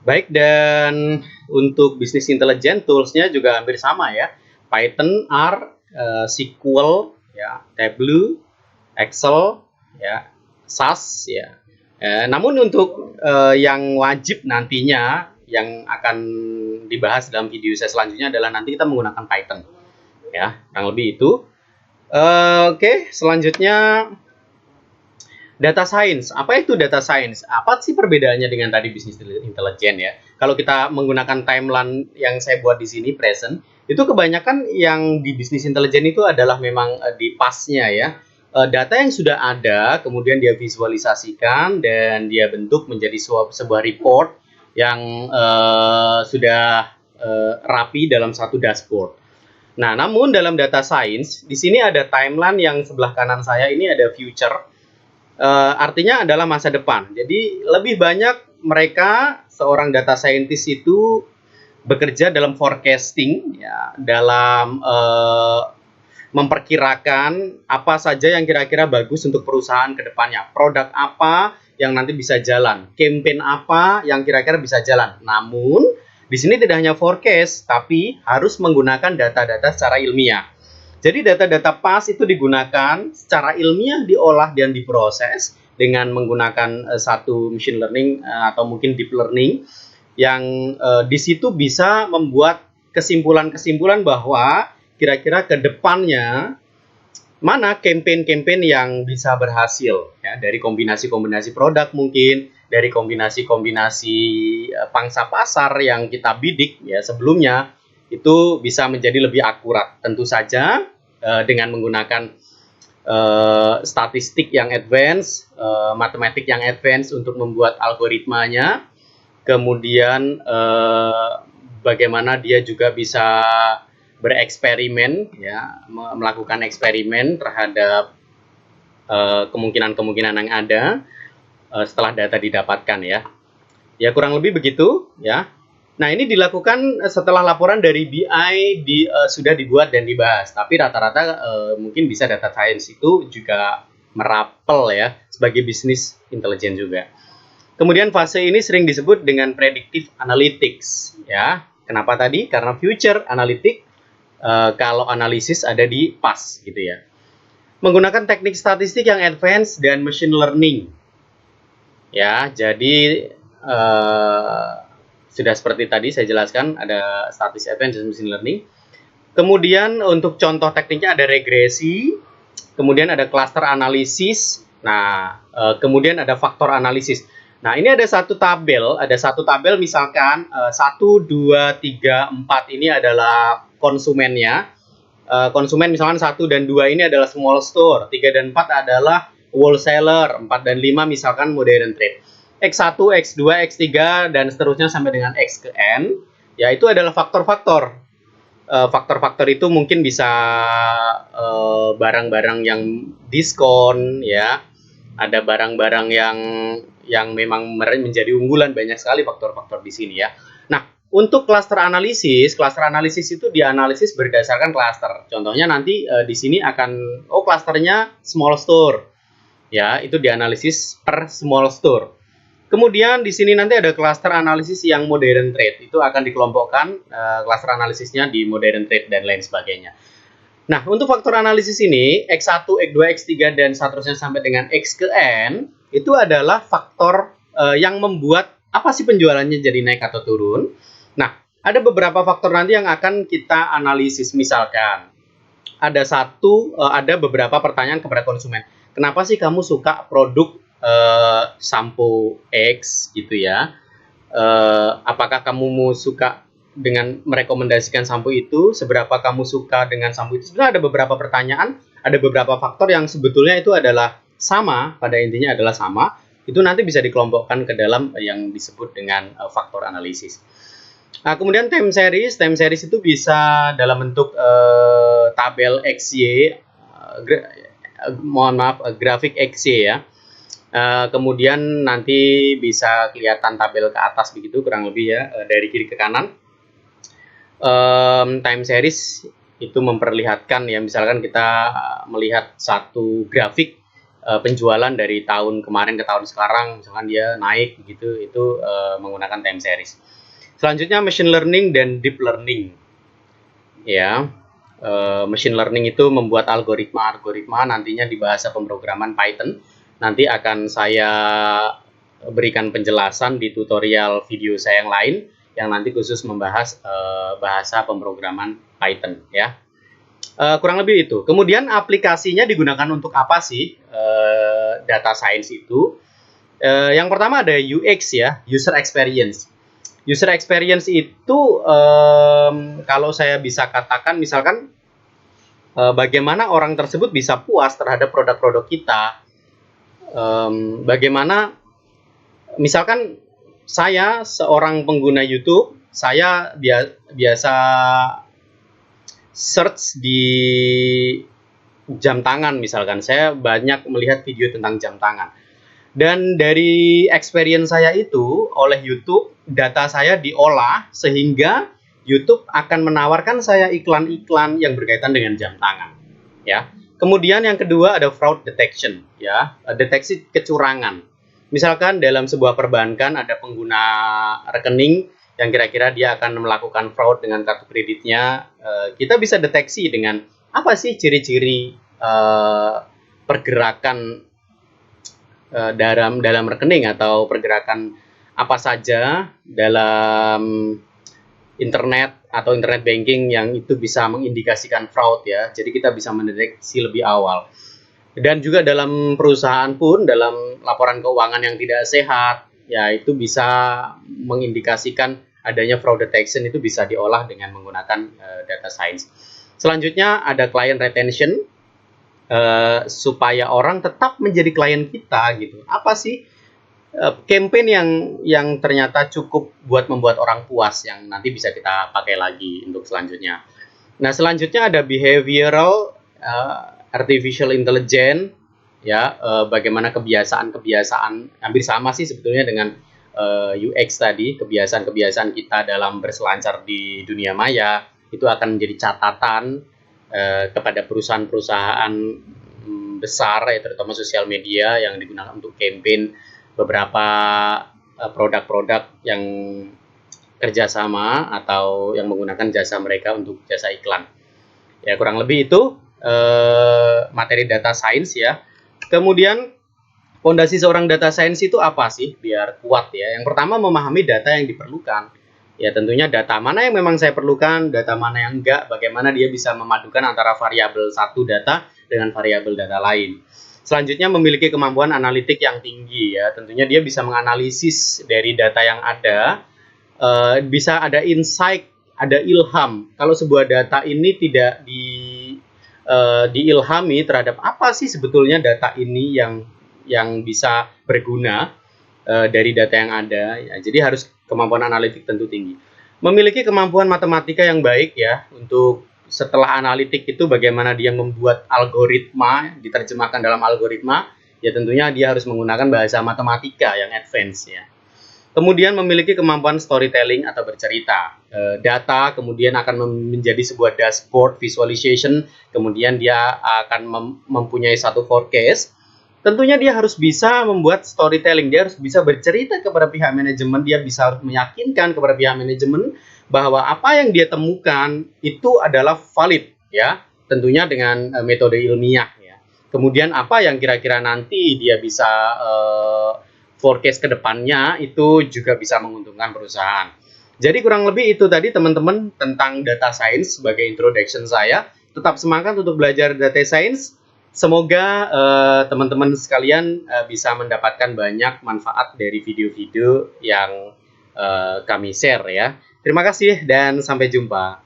Baik, dan untuk bisnis intelijen toolsnya juga hampir sama ya. Python, R, SQL, ya, Tableau, Excel, ya, SAS, ya. Namun untuk yang wajib nantinya yang akan dibahas dalam video saya selanjutnya adalah nanti kita menggunakan Python, ya, kurang lebih itu. Oke, selanjutnya data science. Apa itu data science? Apa sih perbedaannya dengan tadi bisnis intelijen ya? Kalau kita menggunakan timeline yang saya buat di sini present, itu kebanyakan yang di bisnis intelijen itu adalah memang di pasnya ya. Data yang sudah ada, kemudian dia visualisasikan dan dia bentuk menjadi sebuah report yang sudah rapi dalam satu dashboard. Nah, namun dalam data science, di sini ada timeline yang sebelah kanan saya ini ada future, artinya adalah masa depan. Jadi lebih banyak mereka seorang data scientist itu bekerja dalam forecasting, ya, dalam memperkirakan apa saja yang kira-kira bagus untuk perusahaan ke depannya, produk apa yang nanti bisa jalan, campaign apa yang kira-kira bisa jalan. Namun di sini tidak hanya forecast, tapi harus menggunakan data-data secara ilmiah. Jadi data-data PAS itu digunakan secara ilmiah, diolah dan diproses dengan menggunakan satu machine learning atau mungkin deep learning yang di situ bisa membuat kesimpulan-kesimpulan bahwa kira-kira ke depannya mana campaign-campaign yang bisa berhasil ya, dari kombinasi-kombinasi produk mungkin, dari kombinasi-kombinasi pangsa pasar yang kita bidik ya sebelumnya, itu bisa menjadi lebih akurat. Tentu saja dengan menggunakan statistik yang advance, matematik yang advance untuk membuat algoritmanya, kemudian bagaimana dia juga bisa bereksperimen, ya, melakukan eksperimen terhadap kemungkinan-kemungkinan yang ada setelah data didapatkan ya. Ya kurang lebih begitu ya. Nah ini dilakukan setelah laporan dari BI sudah dibuat dan dibahas. Tapi rata-rata mungkin bisa data science itu juga merapel ya sebagai bisnis intelijen juga. Kemudian fase ini sering disebut dengan predictive analytics ya. Kenapa tadi? Karena future analytics kalau analisis ada di PAS gitu ya. Menggunakan teknik statistik yang advance dan machine learning. Ya, jadi sudah seperti tadi saya jelaskan ada statistik advance dan machine learning. Kemudian untuk contoh tekniknya ada regresi, kemudian ada cluster analisis. Nah, kemudian ada faktor analisis. Nah, ini ada satu tabel misalkan 1, 2, 3, 4 ini adalah konsumennya. Konsumen misalkan 1 dan 2 ini adalah small store, 3 dan 4 adalah wholesaler, 4 dan 5 misalkan modern trade. X1, X2, X3 dan seterusnya sampai dengan X ke N, ya itu adalah faktor-faktor. Faktor-faktor itu mungkin bisa barang-barang yang diskon ya, ada barang-barang yang memang menjadi unggulan, banyak sekali faktor-faktor di sini ya. Nah, untuk cluster analisis itu dianalisis berdasarkan cluster. Contohnya nanti di sini akan clusternya small store. Ya, itu dianalisis per small store. Kemudian di sini nanti ada cluster analisis yang modern trade. Itu akan dikelompokkan cluster analisisnya di modern trade dan lain sebagainya. Nah, untuk faktor analisis ini, X1, X2, X3, dan seterusnya sampai dengan X ke N, itu adalah faktor yang membuat apa sih penjualannya jadi naik atau turun. Nah, ada beberapa faktor nanti yang akan kita analisis. Misalkan, ada beberapa pertanyaan kepada konsumen. Kenapa sih kamu suka produk sampo X gitu ya? Apakah kamu suka dengan merekomendasikan sampo itu, seberapa kamu suka dengan sampo itu? Sebenarnya ada beberapa pertanyaan, ada beberapa faktor yang sebetulnya itu adalah sama, pada intinya adalah sama. Itu nanti bisa dikelompokkan ke dalam yang disebut dengan faktor analisis. Nah, kemudian time series itu bisa dalam bentuk tabel XY, grafik XY ya. Kemudian nanti bisa kelihatan tabel ke atas begitu kurang lebih ya, dari kiri ke kanan. Time series itu memperlihatkan ya, misalkan kita melihat satu grafik penjualan dari tahun kemarin ke tahun sekarang, misalkan dia naik gitu, itu menggunakan time series. Selanjutnya machine learning dan deep learning. Ya, machine learning itu membuat algoritma nantinya di bahasa pemrograman Python. Nanti akan saya berikan penjelasan di tutorial video saya yang lain yang nanti khusus membahas bahasa pemrograman Python ya. Kurang lebih itu. Kemudian aplikasinya digunakan untuk apa sih data science itu? Yang pertama ada UX ya, user experience. User experience itu kalau saya bisa katakan misalkan bagaimana orang tersebut bisa puas terhadap produk-produk kita. Bagaimana misalkan saya seorang pengguna YouTube, saya biasa search di jam tangan misalkan. Saya banyak melihat video tentang jam tangan. Dan dari experience saya itu oleh YouTube, data saya diolah sehingga YouTube akan menawarkan saya iklan-iklan yang berkaitan dengan jam tangan. Ya. Kemudian yang kedua ada fraud detection, ya, deteksi kecurangan. Misalkan dalam sebuah perbankan ada pengguna rekening yang kira-kira dia akan melakukan fraud dengan kartu kreditnya, kita bisa deteksi dengan apa sih ciri-ciri pergerakan dalam rekening atau pergerakan apa saja dalam internet atau internet banking yang itu bisa mengindikasikan fraud ya. Jadi kita bisa mendeteksi lebih awal. Dan juga dalam perusahaan pun dalam laporan keuangan yang tidak sehat ya itu bisa mengindikasikan adanya fraud detection, itu bisa diolah dengan menggunakan data science. Selanjutnya ada client retention, supaya orang tetap menjadi klien kita gitu. Apa sih campaign yang ternyata cukup buat membuat orang puas yang nanti bisa kita pakai lagi untuk selanjutnya. Nah, selanjutnya ada behavioral artificial intelligence ya, bagaimana kebiasaan hampir sama sih sebetulnya dengan UX tadi, kebiasaan-kebiasaan kita dalam berselancar di dunia maya itu akan menjadi catatan kepada perusahaan-perusahaan besar ya, terutama sosial media yang digunakan untuk campaign beberapa produk-produk yang kerjasama atau yang menggunakan jasa mereka untuk jasa iklan. Ya, kurang lebih itu materi data science ya. Kemudian fondasi seorang data science itu apa sih biar kuat ya? Yang pertama memahami data yang diperlukan. Ya, tentunya data mana yang memang saya perlukan, data mana yang enggak, bagaimana dia bisa memadukan antara variabel satu data dengan variabel data lain. Selanjutnya memiliki kemampuan analitik yang tinggi ya, tentunya dia bisa menganalisis dari data yang ada, bisa ada insight, ada ilham. Kalau sebuah data ini tidak diilhami terhadap apa sih sebetulnya data ini yang bisa berguna dari data yang ada, ya, jadi harus kemampuan analitik tentu tinggi. Memiliki kemampuan matematika yang baik ya, untuk setelah analitik itu bagaimana dia membuat algoritma, diterjemahkan dalam algoritma, ya tentunya dia harus menggunakan bahasa matematika yang advance ya. Kemudian memiliki kemampuan storytelling atau bercerita. Data kemudian akan menjadi sebuah dashboard visualization, kemudian dia akan mempunyai satu forecast. Tentunya dia harus bisa membuat storytelling, dia harus bisa bercerita kepada pihak manajemen, dia bisa harus meyakinkan kepada pihak manajemen bahwa apa yang dia temukan itu adalah valid ya, tentunya dengan metode ilmiah ya. Kemudian apa yang kira-kira nanti dia bisa forecast ke depannya itu juga bisa menguntungkan perusahaan. Jadi kurang lebih itu tadi teman-teman tentang data science sebagai introduction saya. Tetap semangat untuk belajar data science. Semoga teman-teman sekalian bisa mendapatkan banyak manfaat dari video-video yang kami share ya. Terima kasih dan sampai jumpa.